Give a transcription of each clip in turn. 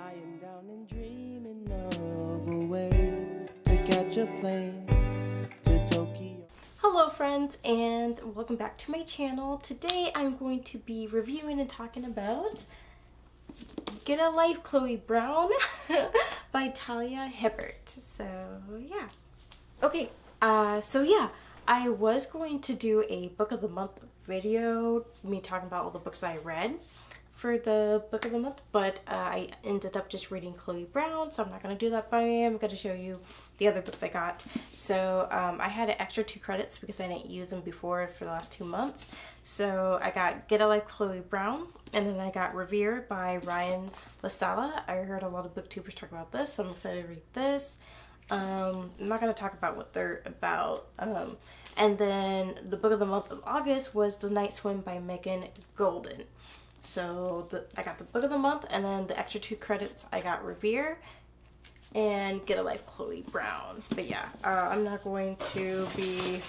Lying down and dreaming of a way to catch a plane to Tokyo. Hello friends, and welcome back to my channel. Today I'm going to be reviewing and talking about Get a Life, Chloe Brown by Talia Hibbert. So yeah. Okay, I was going to do a book of the month video, me talking about all the books I read for the book of the month, but I ended up just reading Chloe Brown, so I'm not going to do that by me. I'm going to show you the other books I got. So I had an extra 2 credits because I didn't use them before for the last 2 months. So I got Get a Life, Chloe Brown, and then I got Revere by Ryan LaSala. I heard a lot of booktubers talk about this, so I'm excited to read this. I'm not going to talk about what they're about. And then the book of the month of August was The Night Swim by Megan Golden. So I got the book of the month, and then the extra 2 credits I got Revere and Get a Life, Chloe Brown. But yeah, I'm not going to be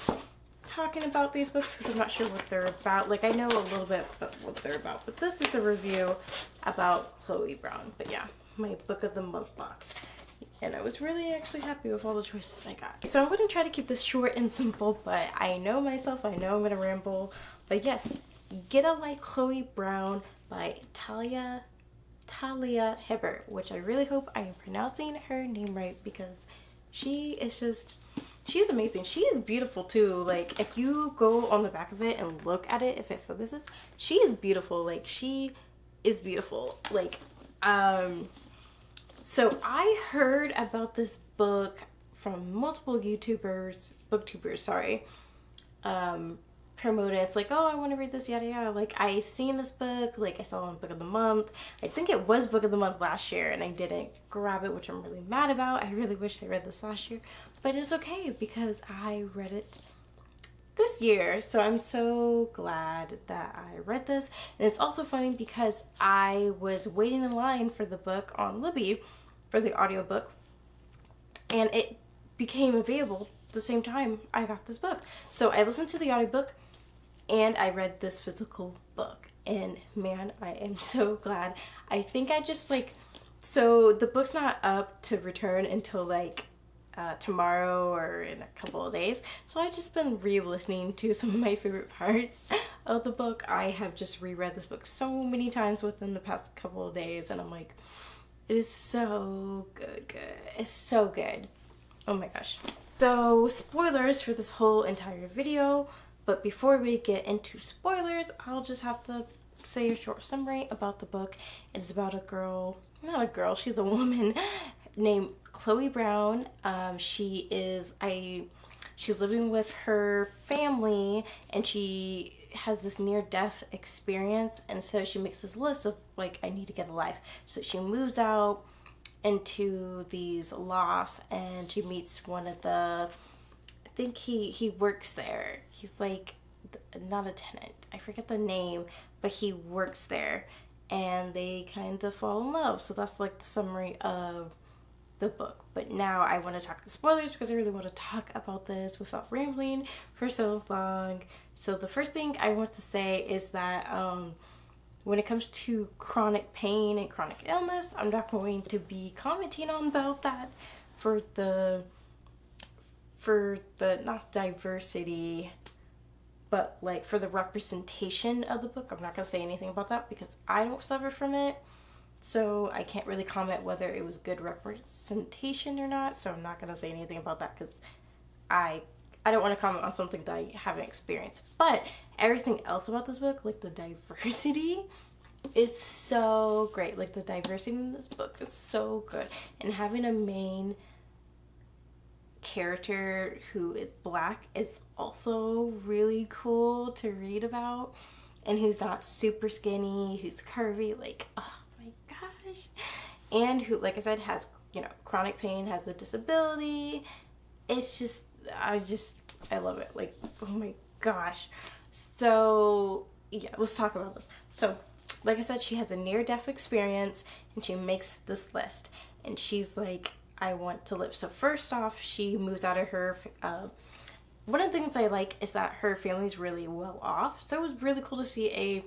talking about these books because I'm not sure what they're about. Like, I know a little bit about what they're about, but this is a review about Chloe Brown. But yeah, my book of the month box. And I was really actually happy with all the choices I got. So I'm going to try to keep this short and simple, but I know myself, I know I'm going to ramble. But yes, Get a Life, Chloe Brown by Talia Hibbert, which I really hope I am pronouncing her name right because she's amazing. She is beautiful too. Like, if you go on the back of it and look at it, if it focuses, she is beautiful. Like, she is beautiful. Like, so I heard about this book from multiple booktubers, sorry, promote it. It's like, oh, I want to read this, yada yada. Like, I seen this book, like I saw it on Book of the Month. I think it was Book of the Month last year and I didn't grab it, which I'm really mad about. I really wish I read this last year, but it's okay because I read it this year. So I'm so glad that I read this. And it's also funny because I was waiting in line for the book on Libby for the audiobook, and it became available the same time I got this book. So I listened to the audiobook and I read this physical book, and man, I am so glad. I think I just so the book's not up to return until tomorrow or in a couple of days, so I've just been re-listening to some of my favorite parts of the book. I have just reread this book so many times within the past couple of days, and I'm like, it is so good. It's so good. Oh my gosh. So, spoilers for this whole entire video, but before we get into spoilers, I'll just have to say a short summary about the book. It's about a girl, not a girl, she's a woman named Chloe Brown. She's living with her family, and she has this near-death experience, and so she makes this list of like, I need to get a life. So she moves out into these lofts, and she meets one of the, I think he works there. He's like, not a tenant, I forget the name, but he works there, and they kind of fall in love. So that's like the summary of the book. But now I want to talk the spoilers because I really want to talk about this without rambling for so long. So the first thing I want to say is that when it comes to chronic pain and chronic illness, I'm not going to be commenting on about that for the not diversity, but like for the representation of the book. I'm not going to say anything about that because I don't suffer from it. So I can't really comment whether it was good representation or not. So I'm not going to say anything about that because I don't want to comment on something that I haven't experienced. But everything else about this book, like the diversity, it's so great. Like, the diversity in this book is so good. And having a main character who is black is also really cool to read about. And who's not super skinny, who's curvy, like, oh my gosh. And who, like I said, has, chronic pain, has a disability. It's just, I love it. Like, oh my gosh. So yeah, let's talk about this. So like I said, she has a near-death experience, and she makes this list, and she's like, I want to live. So first off, she moves out of her one of the things I like is that her family's really well off. So it was really cool to see a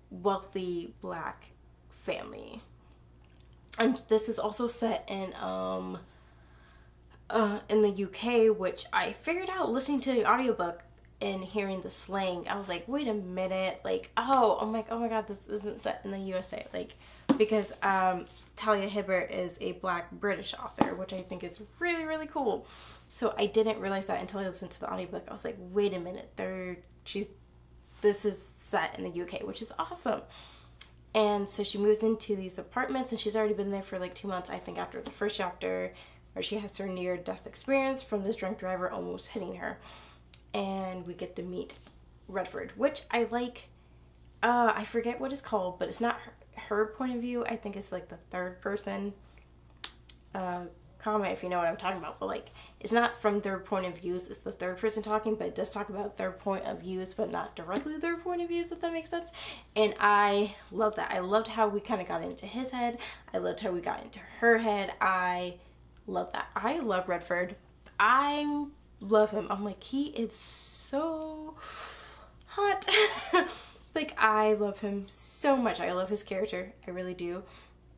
wealthy black family. And this is also set in the UK, which I figured out listening to the audiobook and hearing the slang. I was like, wait a minute, like, I'm like, oh my god, this isn't set in the USA, like, because Talia Hibbert is a Black British author, which I think is really, really cool. So I didn't realize that until I listened to the audiobook. I was like, wait a minute, this is set in the UK, which is awesome. And so she moves into these apartments, and she's already been there for like 2 months, I think, after the first chapter, where she has her near-death experience from this drunk driver almost hitting her. And we get to meet Redford, which I like. I forget what it's called, but it's not her point of view. I think it's like the third person. Comment if you know what I'm talking about, but like, it's not from their point of views, it's the third person talking, but it does talk about their point of views, but not directly their point of views, if that makes sense. And I love that. I loved how we kind of got into his head. I loved how we got into her head. I love that. I love Redford. I love him. I'm like, he is so hot. Like, I love him so much. I love his character. I really do.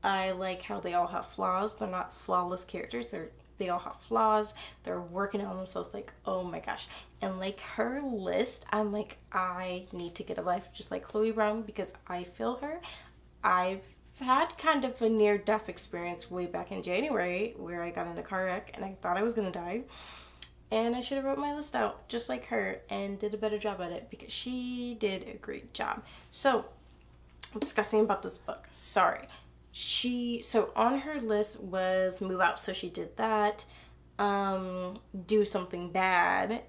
I like how they all have flaws. They're not flawless characters. They all have flaws. They're working on themselves. Like, oh my gosh. And like her list, I'm like, I need to get a life just like Chloe Brown, because I feel her. I've had kind of a near-death experience way back in January where I got in a car wreck and I thought I was going to die. And I should have wrote my list out just like her and did a better job at it, because she did a great job. So, I'm discussing about this book. Sorry. So on her list was move out, so she did that. Do something bad.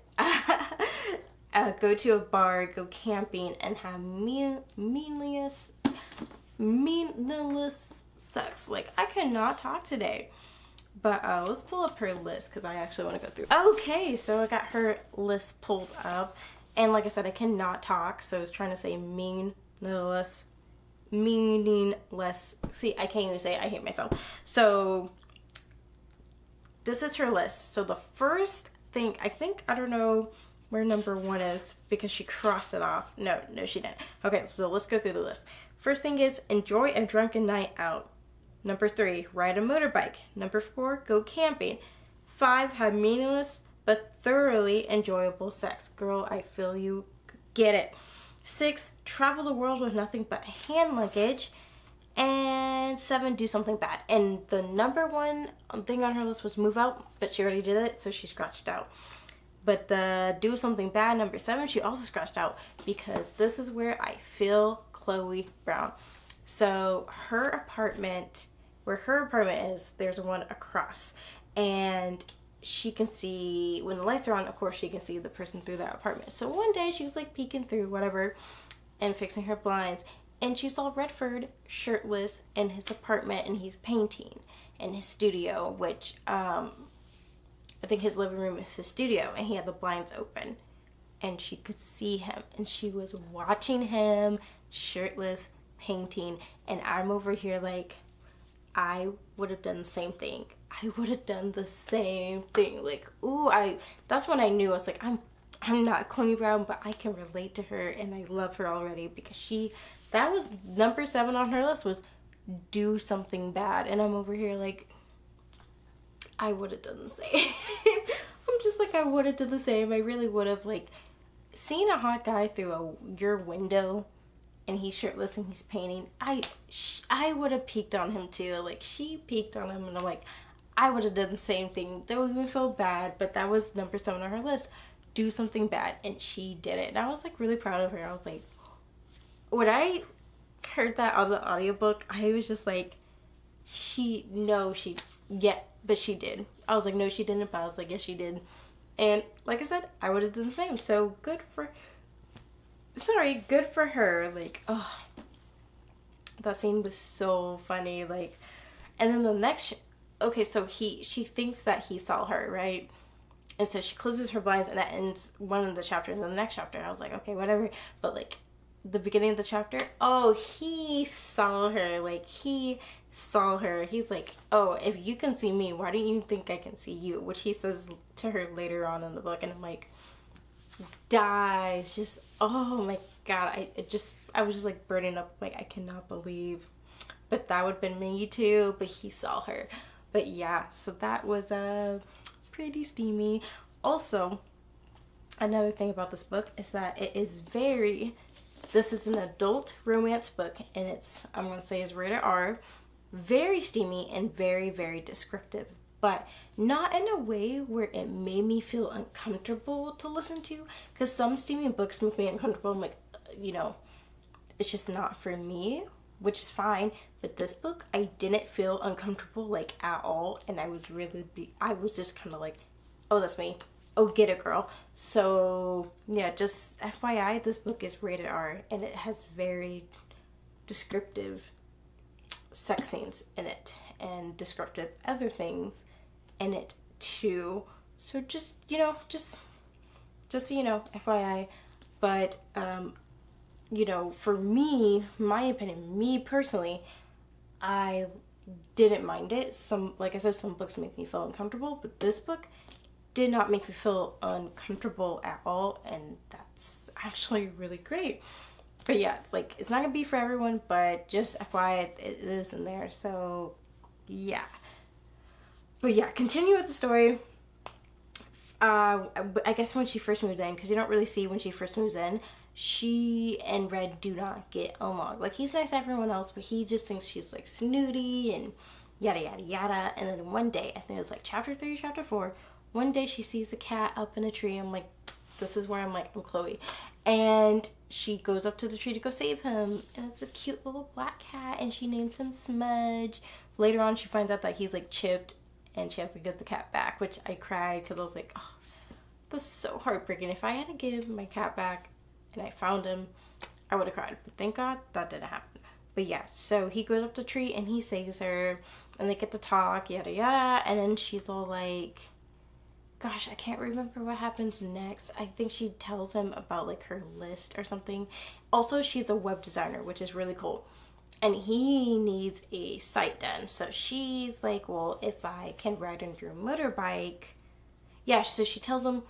Go to a bar, go camping, and have meaningless sex. Like, I cannot talk today. But let's pull up her list, because I actually want to go through. Okay, so I got her list pulled up. And like I said, I cannot talk, so I was trying to say meaningless. See, I can't even say it. I hate myself. So this is her list. So the first thing, I don't know where number 1 is, because she crossed it off. No, she didn't. Okay, so let's go through the list. First thing is enjoy a drunken night out. Number 3, ride a motorbike. Number 4, go camping. 5, have meaningless but thoroughly enjoyable sex. Girl, I feel you. Get it. 6, travel the world with nothing but hand luggage. And 7, do something bad. And the number 1 thing on her list was move out, but she already did it, so she scratched out. But the do something bad, number 7, she also scratched out, because this is where I feel Chloe Brown. So her apartment, where her apartment is, there's one across. And she can see, when the lights are on, of course, she can see the person through that apartment. So one day she was like peeking through, whatever, and fixing her blinds. And she saw Redford shirtless in his apartment, and he's painting in his studio, which I think his living room is his studio, and he had the blinds open. And she could see him, and she was watching him shirtless painting. And I'm over here like, I would have done the same thing. I would have done the same thing. Like, ooh, that's when I knew. I was like, I'm not Chloe Brown, but I can relate to her, and I love her already, because that was number 7 on her list, was do something bad. And I'm over here like, I would have done the same. I'm just like, I would have done the same. I really would have, like, seen a hot guy through your window, and he's shirtless and he's painting. I would have peeked on him too. Like, she peeked on him, and I'm like, I would have done the same thing. That would even feel bad, but that was number 7 on her list. Do something bad, and she did it. And I was like really proud of her. I was like, when I heard that on the audiobook, I was just like, but she did. I was like, no, she didn't, but I was like, yes, she did. And like I said, I would have done the same. So good for her. Like, oh, that scene was so funny. Like, and then the next, okay, so she thinks that he saw her, right? And so she closes her blinds, and that ends one of the chapters. And the next chapter, I was like, okay, whatever. But like, the beginning of the chapter, oh, he saw her. Like, he saw her. He's like, oh, if you can see me, why don't you think I can see you? Which he says to her later on in the book. And I'm like, dies. Just, oh my god. I was just like burning up. Like, I cannot believe but that would have been me too, but he saw her. But yeah, so that was pretty steamy. Also, another thing about this book is that this is an adult romance book, and I'm going to say is rated R, very steamy and very, very descriptive, but not in a way where it made me feel uncomfortable to listen to, because some steamy books make me uncomfortable. I'm like, it's just not for me, which is fine. But this book, I didn't feel uncomfortable like at all, and I was just kind of like, oh, that's me. Oh, get it, girl. So yeah, just FYI, this book is rated R, and it has very descriptive sex scenes in it and descriptive other things in it too. So just so you know, FYI. But for me, my opinion, me personally, I didn't mind it. Like I said, some books make me feel uncomfortable, but this book did not make me feel uncomfortable at all, and that's actually really great. But yeah, like, it's not gonna be for everyone, but just FYI, it is in there. So yeah. But yeah, continue with the story. I guess when she first moved in, because you don't really see when she first moves in, she and Red do not get along. Like, he's nice to everyone else, but he just thinks she's like snooty and yada yada yada. And then one day, I think it was like chapter 3, chapter 4, one day she sees a cat up in a tree. I'm like, this is where I'm Chloe. And she goes up to the tree to go save him, and it's a cute little black cat, and she names him Smudge. Later on, she finds out that he's like chipped, and she has to give the cat back, which I cried because I was like, oh, that's so heartbreaking. If I had to give my cat back and I found him, I would have cried. But thank God that didn't happen. But yeah, so he goes up the tree and he saves her, and they get to talk, yada yada, and then she's all like, gosh, I can't remember what happens next. I think she tells him about like her list or something. Also, she's a web designer, which is really cool. And he needs a site done. So she's like, well, if I can ride on your motorbike. Yeah, so she tells him,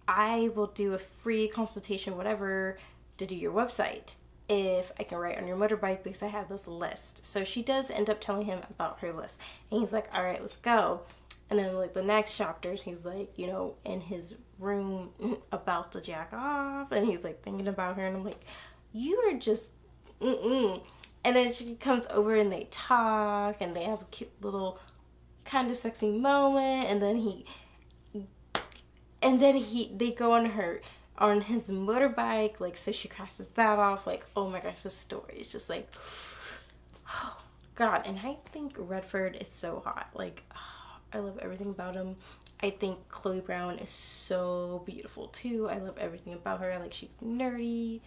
I will do a free consultation, whatever, to do your website if I can ride on your motorbike because I have this list. So she does end up telling him about her list. And he's like, all right, let's go. And then, like, the next chapters, he's, like, in his room about to jack off. And he's, like, thinking about her. And I'm like, you are just, And then she comes over and they talk. And they have a cute little kind of sexy moment. And then they go on his motorbike. Like, so she crosses that off. Like, oh, my gosh, this story is just, like, oh, God. And I think Redford is so hot. Like, I love everything about him. I think Chloe Brown is so beautiful too. I love everything about her. Like, she's nerdy,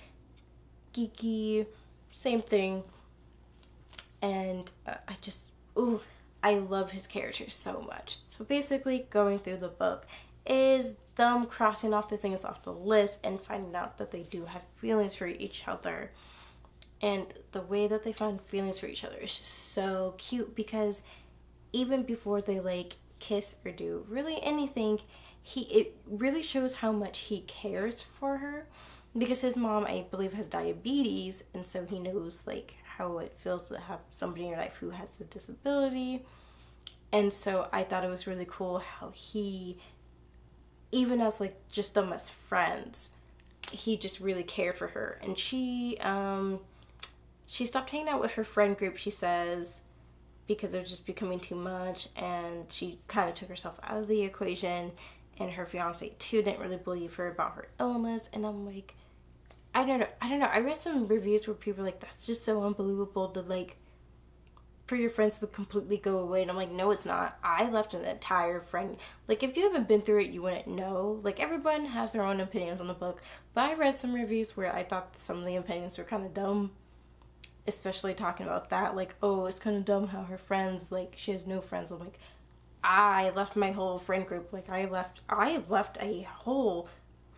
geeky, same thing. And I love his character so much. So basically, going through the book is them crossing off the things off the list and finding out that they do have feelings for each other. And the way that they find feelings for each other is just so cute, because even before they like kiss or do really anything, it really shows how much he cares for her, because his mom, I believe, has diabetes, and so he knows like how it feels to have somebody in your life who has a disability. And so I thought it was really cool how he, even as like just them as friends, he just really cared for her. And she stopped hanging out with her friend group, she says, because it was just becoming too much, and she kind of took herself out of the equation, and her fiance too didn't really believe her about her illness. And I'm like, I don't know. I read some reviews where people were like, that's just so unbelievable to like, for your friends to completely go away. And I'm like, no, it's not. I left an entire friend. Like, if you haven't been through it, you wouldn't know. Like, everyone has their own opinions on the book, but I read some reviews where I thought some of the opinions were kind of dumb. Especially talking about that, like, oh, it's kind of dumb how her friends, like, she has no friends. I'm like, I left my whole friend group. Like, I left a whole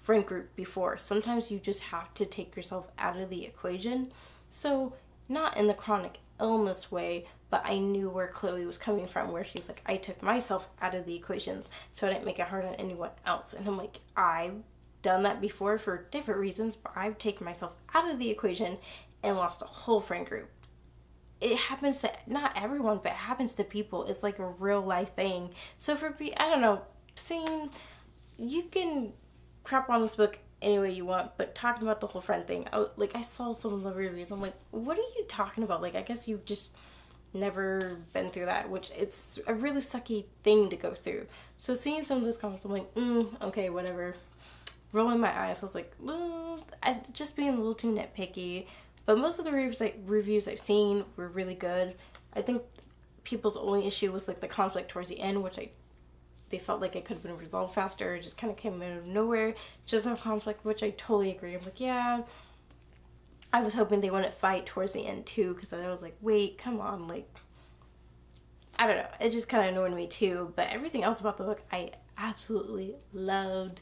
friend group before. Sometimes you just have to take yourself out of the equation. So, not in the chronic illness way, but I knew where Chloe was coming from, where she's like, I took myself out of the equation so I didn't make it hard on anyone else. And I'm like, I've done that before for different reasons, but I've taken myself out of the equation and lost a whole friend group. it happens to not everyone, but it happens to people. It's like a real life thing. So for me, I don't know, seeing, you can crap on this book any way you want, but talking about the whole friend thing, I saw some of the reviews. I'm like, what are you talking about? Like, I guess you've just never been through that, which it's a really sucky thing to go through. So seeing some of those comments, I'm like, okay, whatever. Rolling my eyes, I was like, I just being a little too nitpicky. But most of the reviews I've seen were really good. I think people's only issue was like the conflict towards the end, which they felt like it could have been resolved faster. It just kind of came out of nowhere. Just a conflict, which I totally agree. I'm like, yeah. I was hoping they wouldn't fight towards the end too, because I was like, wait, come on, like, I don't know. It just kind of annoyed me too. But everything else about the book, I absolutely loved.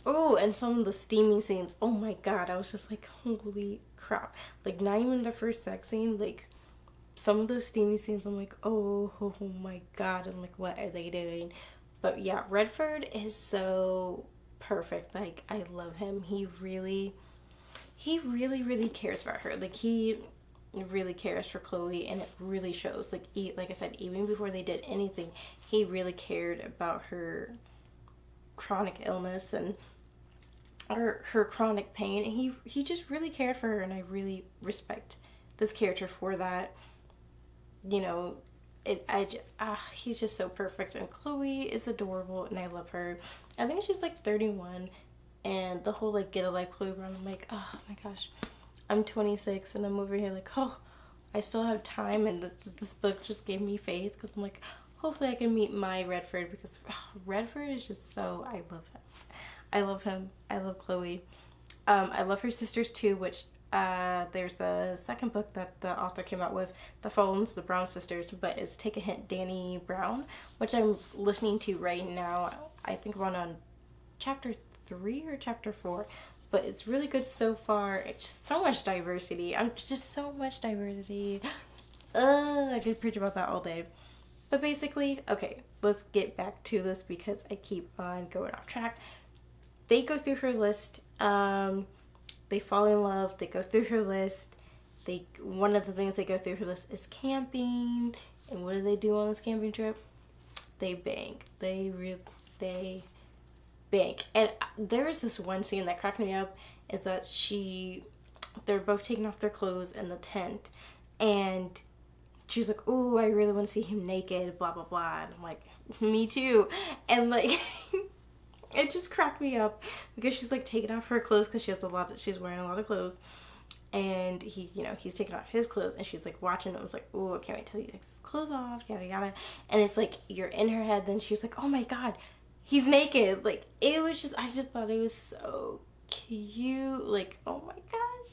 Oh, and some of the steamy scenes, oh my god, I was just like, holy crap. Like, not even the first sex scene, like, some of those steamy scenes, I'm like, oh my god, I'm like, what are they doing? But yeah, Redford is so perfect. Like, I love him. He really cares about her. Like, he really cares for Chloe, and it really shows. Like I said, even before they did anything, he really cared about her chronic illness and her chronic pain, and he just really cared for her, and I really respect this character for that. You know, he's just so perfect, and Chloe is adorable, and I love her. I think she's like 31, and the whole like get a life Chloe run, I'm like, oh my gosh, I'm 26, and I'm over here like, oh, I still have time, and this book just gave me faith, because I'm like, hopefully I can meet my Redford, because Redford is just so, I love him. I love him. I love Chloe. I love her sisters too, which there's the second book that the author came out with, The Phones, the Brown sisters, but it's Take a Hint, Danny Brown, which I'm listening to right now. I think I'm on chapter 3 or chapter 4, but it's really good so far. It's just so much diversity. So much diversity. I could preach about that all day. But basically, okay, let's get back to this because I keep on going off track. They go through her list. They fall in love. They go through her list. One of the things they go through her list is camping. And what do they do on this camping trip? They bang. They bang. And there's this one scene that cracked me up. Is that they're both taking off their clothes in the tent, and she's like, "Oh, I really want to see him naked." Blah blah blah. And I'm like, "Me too." And like. It just cracked me up because she's like taking off her clothes because she's wearing a lot of clothes, and he's taking off his clothes, and she's like watching it. I was like, oh, I can't wait till he takes his clothes off, yada yada. And it's like you're in her head. Then she's like, oh my god, he's naked. Like it was just, I just thought it was so cute. Like, oh my gosh,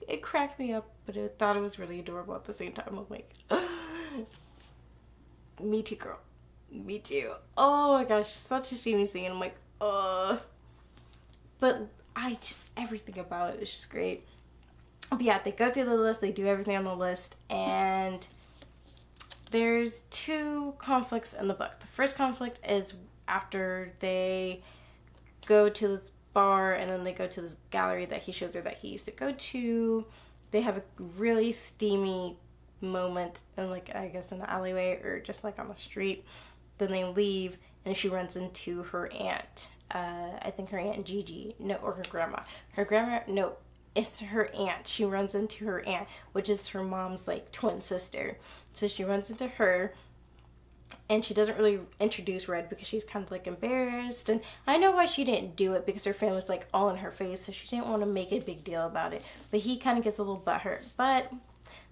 it cracked me up, but I thought it was really adorable at the same time. I'm like, me too, girl. Me too. Oh my gosh, such a steamy scene. I'm like, but everything about it is just great. But yeah, they go through the list, they do everything on the list, and there's 2 conflicts in the book. The first conflict is after they go to this bar, and then they go to this gallery that he shows her that he used to go to. They have a really steamy moment, in like, I guess in the alleyway, or just like on the street. Then they leave, and she runs into her aunt. I think her aunt Gigi. No, or her grandma. Her grandma, no, it's her aunt. She runs into her aunt, which is her mom's, like, twin sister. So she runs into her, and she doesn't really introduce Red because she's kind of, like, embarrassed. And I know why she didn't do it, because her family's, like, all in her face, so she didn't want to make a big deal about it. But he kind of gets a little butthurt. But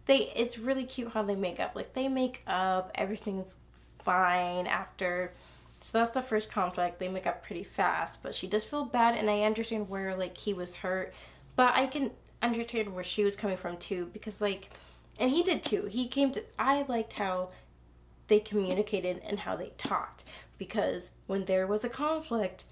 it's really cute how they make up. Like, they make up, everything's fine after. So that's the first conflict. They make up pretty fast, but she does feel bad, and I understand where, like, he was hurt, but I can understand where she was coming from too, because, like, and he did too. I liked how they communicated and how they talked, because when there was a conflict,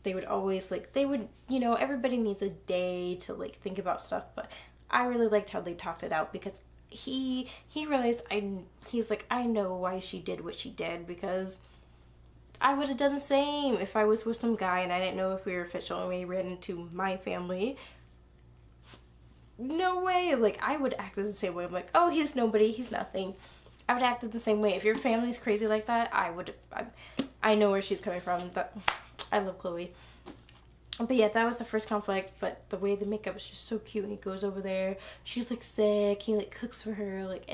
they would always, like, everybody needs a day to, like, think about stuff, but I really liked how they talked it out, because he realized, he's like, I know why she did what she did, because I would have done the same if I was with some guy and I didn't know if we were official and we ran into my family. no way. Like, I would act the same way. I'm like, oh, he's nobody, he's nothing. I would act the same way. If your family's crazy like that, I know where she's coming from. I love Chloe. But yeah, that was the first conflict. But the way the makeup is just so cute. And he goes over there. She's like sick. He like cooks for her. Like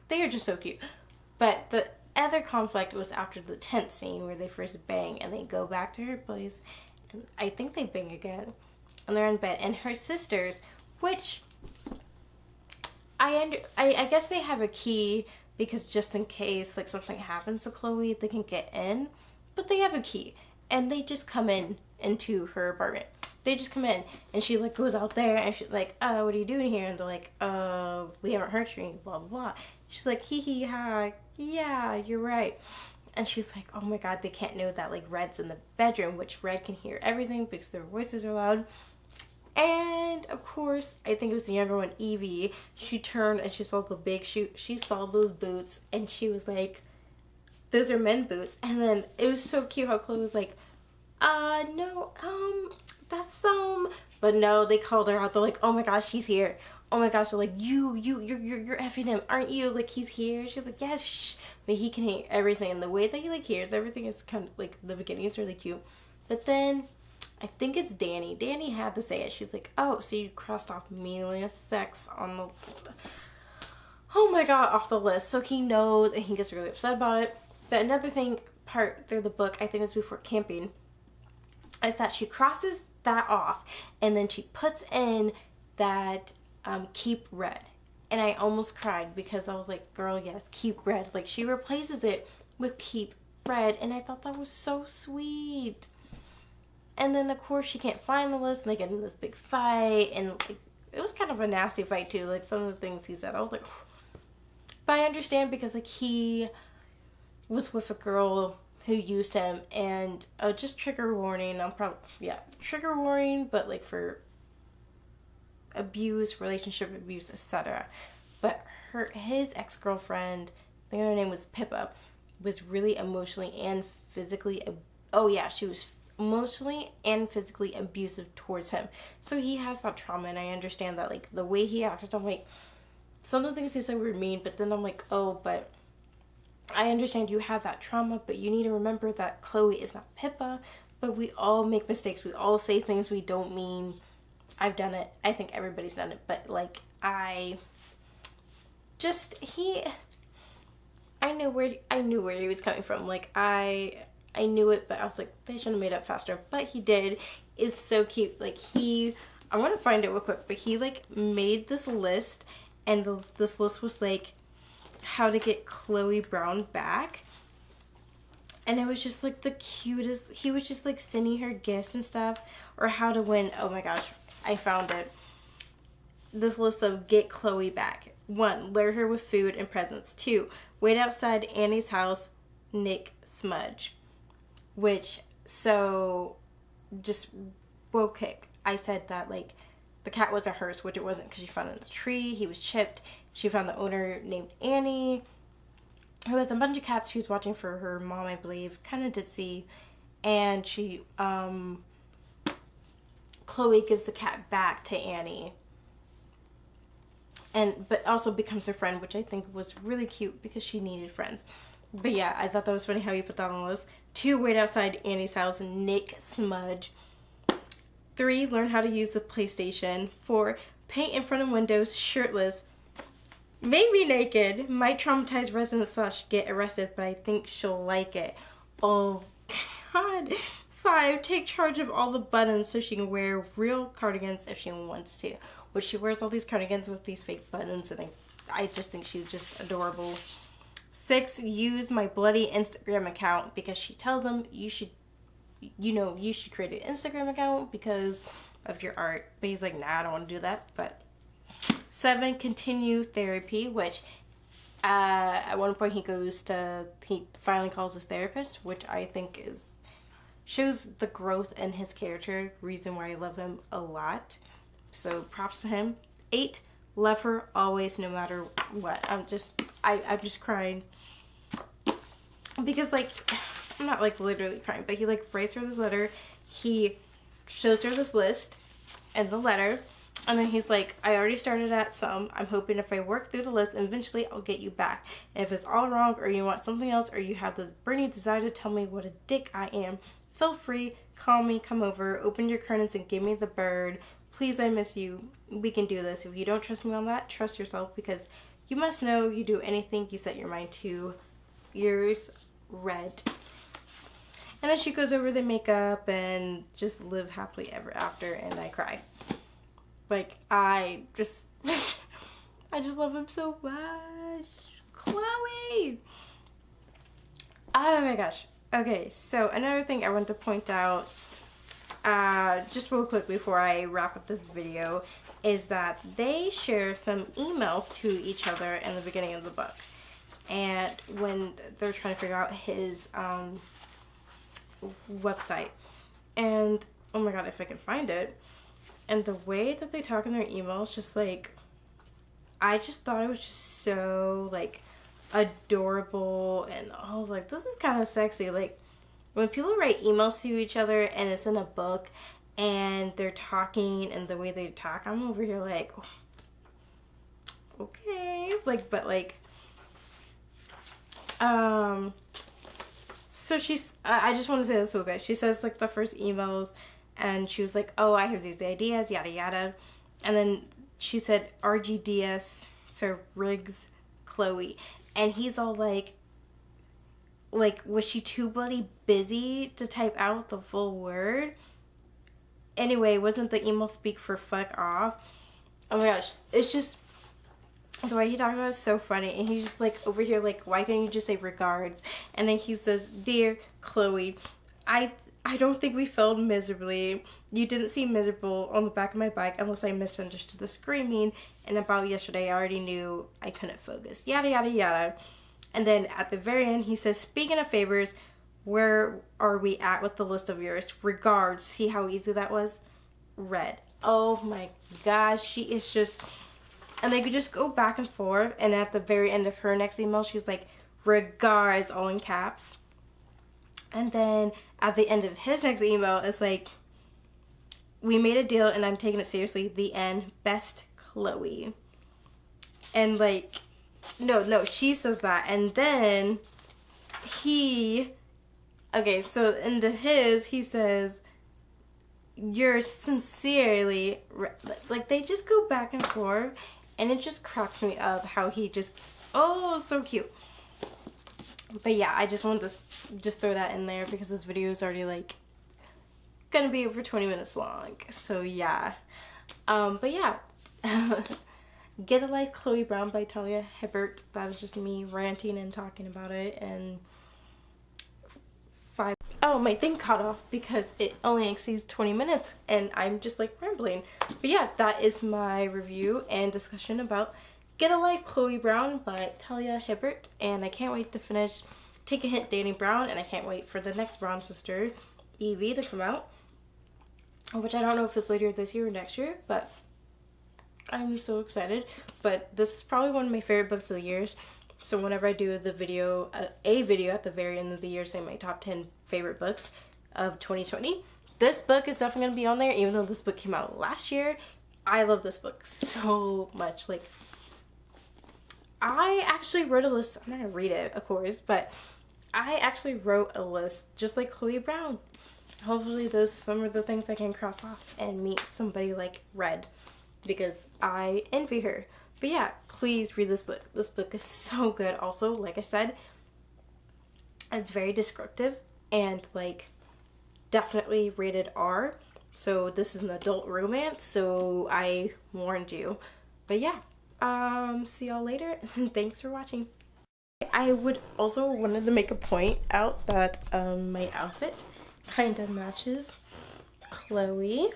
they are just so cute. But the other conflict was after the tent scene where they first bang and they go back to her place. And I think they bang again. And they're in bed. And her sisters, which I guess they have a key because just in case like something happens to Chloe, they can get in. But they have a key, and they just come into her apartment. They just come in, and she like goes out there, and she's like, what are you doing here? And they're like, we haven't hurt you, blah blah blah. She's like, hee hee ha, yeah, you're right. And she's like, oh my god, they can't know that like Red's in the bedroom, which Red can hear everything because their voices are loud. And of course, I think it was the younger one, Evie. She turned and she saw the big shoe. She saw those boots, and she was like, those are men boots. And then it was so cute how Chloe was like, no, that's but no, they called her out. They're like, oh my gosh, he's here. Oh my gosh, they're like, you're effing him, aren't you? Like, he's here. She's like, yes, shh. But he can hear everything, and the way that he like hears everything is kind of like, the beginning is really cute. But then I think it's Danny. Danny had to say it. She's like, oh, so you crossed off meaningless sex on the, oh my god, off the list. So he knows, and he gets really upset about it. But another part through the book, I think it was before camping, is that she crosses that off, and then she puts in that keep Red. And I almost cried because I was like, girl, yes, keep Red. Like, she replaces it with keep Red, and I thought that was so sweet. And then, of course, she can't find the list, and they get in this big fight, and like, it was kind of a nasty fight, too. Like, some of the things he said, I was like, but I understand because, like, he was with a girl who used him, and just trigger warning, trigger warning, but like for abuse, relationship abuse, etc. But his ex-girlfriend, I think her name was Pippa, was really emotionally and physically, she was emotionally and physically abusive towards him. So he has that trauma, and I understand that, like, the way he acted, I'm like, some of the things he said were mean, but then I'm like, but I understand you have that trauma, but you need to remember that Chloe is not Pippa, but we all make mistakes. We all say things we don't mean. I've done it. I think everybody's done it, but like, I knew where he was coming from. Like, I knew it, but I was like, they should have made up faster, but he did. It's so cute. Like, I want to find it real quick, but he like made this list, and this list was like, how to get Chloe Brown back, and it was just like the cutest. He was just like sending her gifts and stuff, or how to win. Oh my gosh, I found it. This list of get Chloe back. 1, lure her with food and presents. 2, wait outside Annie's house, Nick Smudge. Which, so just real quick, I said that like the cat wasn't hers, which it wasn't, because she found it in the tree. He was chipped. She found the owner named Annie, who has a bunch of cats she was watching for her mom, I believe, kind of ditzy. And she, Chloe gives the cat back to Annie, but also becomes her friend, which I think was really cute because she needed friends. But yeah, I thought that was funny how you put that on the list. 2, wait outside Annie's house, Nick Smudge. 3, learn how to use the PlayStation. 4, paint in front of windows, shirtless. Maybe naked. Might traumatize residents / get arrested, but I think she'll like it. Oh, God. 5, take charge of all the buttons so she can wear real cardigans if she wants to. Which she wears all these cardigans with these fake buttons, and I just think she's just adorable. 6, use my bloody Instagram account, because she tells them you should create an Instagram account because of your art. But he's like, nah, I don't want to do that. But 7, continue therapy, which at one point he finally calls his therapist, which I think shows the growth in his character, reason why I love him a lot. So props to him. 8, love her always, no matter what. I'm just crying. Because, like, I'm not, like, literally crying, but he, like, writes her this letter. He shows her this list, in the letter. And then he's like, I already started at some. I'm hoping if I work through the list, eventually I'll get you back. And if it's all wrong, or you want something else, or you have this burning desire to tell me what a dick I am, feel free, call me, come over, open your curtains and give me the bird. Please, I miss you. We can do this. If you don't trust me on that, trust yourself, because you must know you do anything you set your mind to. Yours, Red. And then she goes over the makeup and just live happily ever after, and I cry. Like, I just love him so much. Chloe! Oh my gosh. Okay, so another thing I want to point out, just real quick before I wrap up this video, is that they share some emails to each other in the beginning of the book. And when they're trying to figure out his website. And, oh my god, if I can find it. And the way that they talk in their emails, just like, I just thought it was just so, like, adorable. And I was like, this is kind of sexy. Like, when people write emails to each other and it's in a book and they're talking and the way they talk, I'm over here like, oh, okay. Like, but like, so she's, I just want to say this real quick. She says, like, the first emails, and she was like, oh, I have these ideas, yada yada. And then she said, RGDS, Sir Riggs, Chloe. And he's all like, was she too bloody busy to type out the full word? Anyway, wasn't the email speak for fuck off? Oh my gosh, it's just, the way he talks about it is so funny. And he's just like over here like, why can't you just say regards? And then he says, dear Chloe, I don't think we failed miserably. You didn't seem miserable on the back of my bike unless I misunderstood the screaming. And about yesterday, I already knew I couldn't focus. Yada, yada, yada. And then at the very end, he says, speaking of favors, where are we at with the list of yours? Regards. See how easy that was? Red. Oh my gosh. She is just... And they could just go back and forth. And at the very end of her next email, she's like, regards, all in caps. And then at the end of his next email, it's like, we made a deal and I'm taking it seriously. The end. Best, Chloe. And like, no, she says that. And then he, okay, so into his, he says, you're sincerely, like, they just go back and forth. And it just cracks me up how he just, oh, so cute. But yeah, I just wanted to just throw that in there because this video is already like gonna be over 20 minutes long. So yeah, but yeah, Get a Life, Chloe Brown by Talia Hibbert. That is just me ranting and talking about it. And oh, my thing cut off because it only exceeds 20 minutes and I'm just like rambling. But yeah, that is my review and discussion about Get a Life, Chloe Brown by Talia Hibbert. And I can't wait to finish Take a Hint, Danny Brown, and I can't wait for the next Brown sister, Evie, to come out. Which I don't know if it's later this year or next year, but I'm so excited. But this is probably one of my favorite books of the years. So whenever I do the video, a video at the very end of the year saying my top 10 favorite books of 2020, this book is definitely going to be on there, even though this book came out last year. I love this book so much. Like, I actually wrote a list. I'm not going to read it, of course, but I actually wrote a list just like Chloe Brown. Hopefully those some of the things I can cross off and meet somebody like Red, because I envy her. But yeah, please read this book. This book is so good. Also, like I said, it's very descriptive and like definitely rated R. So this is an adult romance, so I warned you. But yeah, see y'all later and thanks for watching. I would also wanted to make a point out that my outfit kind of matches Chloe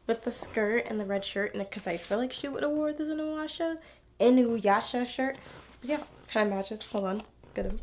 with the skirt and the red shirt, and because I feel like she would have wore this Inuyasha shirt. But yeah, kind of matches. Hold on, get him.